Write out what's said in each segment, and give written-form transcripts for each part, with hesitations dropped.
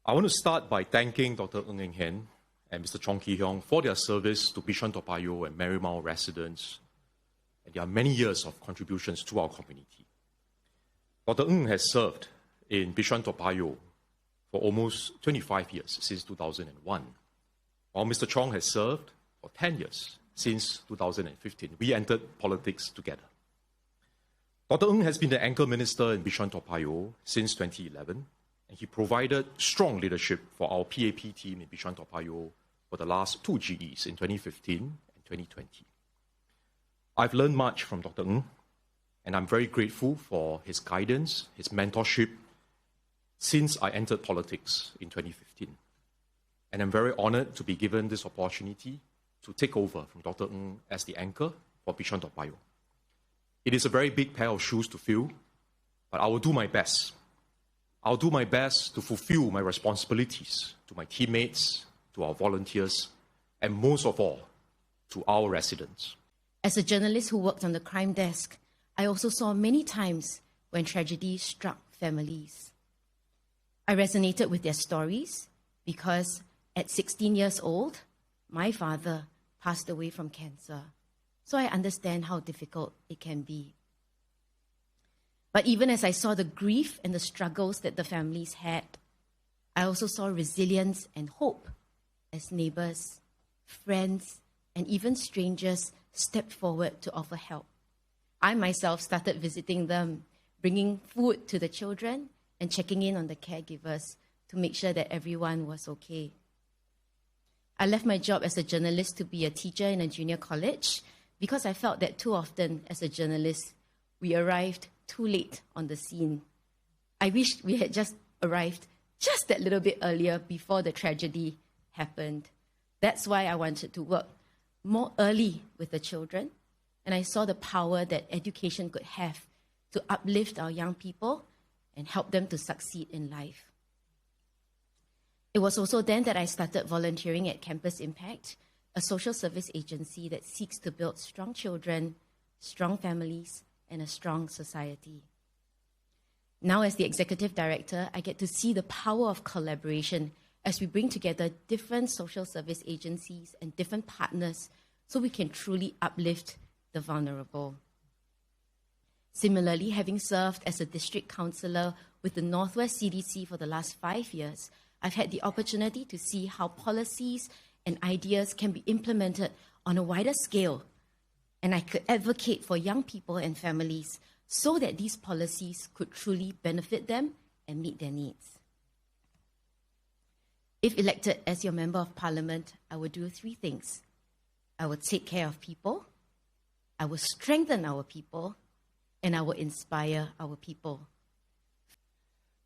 I want to start by thanking Dr. Ng Eng Hen and Mr. Chong Kee Hiong for their service to Bishan-Toa Payoh and Marymount residents and their many years of contributions to our community. Dr. Ng has served in Bishan-Toa Payoh for almost 25 years, since 2001, while Mr. Chong has served for 10 years, since 2015. We entered politics together. Dr. Ng has been the anchor minister in Bishan-Toa Payoh since 2011, and he provided strong leadership for our PAP team in Bishan-Toa Payoh for the last 2 GEs in 2015 and 2020. I've learned much from Dr. Ng, and I'm very grateful for his guidance, his mentorship, since I entered politics in 2015. And I'm very honored to be given this opportunity to take over from Dr. Ng as the anchor for Bishan-Toa Payoh. It is a very big pair of shoes to fill, but I will do my best. I'll do my best to fulfill my responsibilities to my teammates, to our volunteers, and most of all, to our residents. As a journalist who worked on the crime desk, I also saw many times when tragedy struck families. I resonated with their stories because at 16 years old, my father passed away from cancer. So I understand how difficult it can be. But even as I saw the grief and the struggles that the families had, I also saw resilience and hope as neighbors, friends, and even strangers stepped forward to offer help. I myself started visiting them, bringing food to the children and checking in on the caregivers to make sure that everyone was okay. I left my job as a journalist to be a teacher in a junior college because I felt that too often as a journalist, we arrived too late on the scene. I wished we had just arrived just that little bit earlier before the tragedy happened. That's why I wanted to work more early with the children, and I saw the power that education could have to uplift our young people and help them to succeed in life. It was also then that I started volunteering at Campus Impact, a social service agency that seeks to build strong children, strong families, and a strong society. Now, as the executive director, I get to see the power of collaboration as we bring together different social service agencies and different partners so we can truly uplift the vulnerable. Similarly, having served as a district councillor with the Northwest CDC for the last 5 years, I've had the opportunity to see how policies and ideas can be implemented on a wider scale, and I could advocate for young people and families so that these policies could truly benefit them and meet their needs. If elected as your Member of Parliament, I would do 3 things. I would take care of people, I will strengthen our people, and I will inspire our people.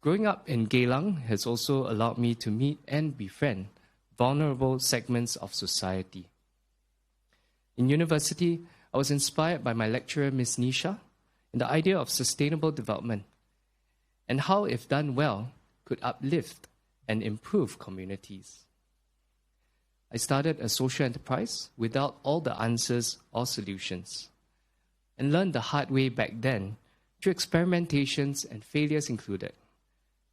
Growing up in Geylang has also allowed me to meet and befriend vulnerable segments of society. In university, I was inspired by my lecturer, Ms. Nisha, and the idea of sustainable development and how, if done well, could uplift and improve communities. I started a social enterprise without all the answers or solutions and learned the hard way back then through experimentations and failures included.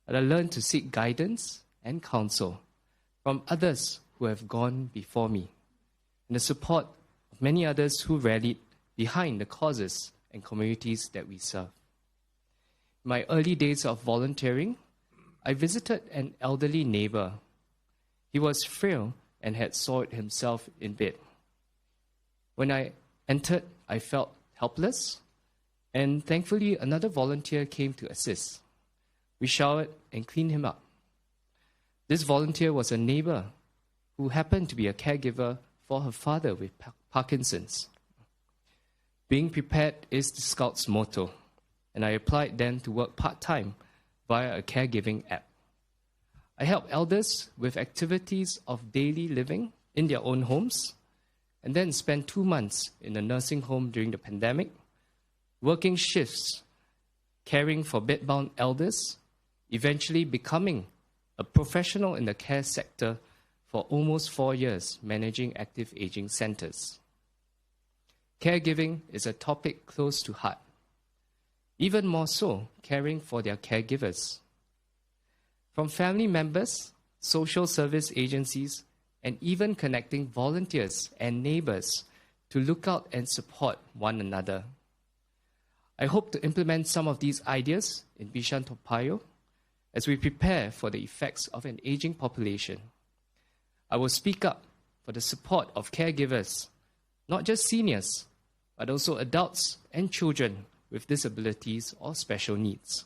But I learned to seek guidance and counsel from others who have gone before me and the support of many others who rallied behind the causes and communities that we serve. In my early days of volunteering, I visited an elderly neighbor. He was frail and had soiled himself in bed. When I entered, I felt helpless, and thankfully another volunteer came to assist. We showered and cleaned him up. This volunteer was a neighbor who happened to be a caregiver for her father with Parkinson's. Being prepared is the Scouts' motto, and I applied then to work part-time via a caregiving app. I help elders with activities of daily living in their own homes, and then spent 2 months in a nursing home during the pandemic, working shifts, caring for bedbound elders, eventually becoming a professional in the care sector for almost 4 years, managing active aging centers. Caregiving is a topic close to heart. Even more so, caring for their caregivers. From family members social service agencies, and even connecting volunteers and neighbors to look out and support one another. I hope to implement some of these ideas in Bishan-Toa Payoh as we prepare for the effects of an aging population. I will speak up for the support of caregivers, not just seniors, but also adults and children with disabilities or special needs.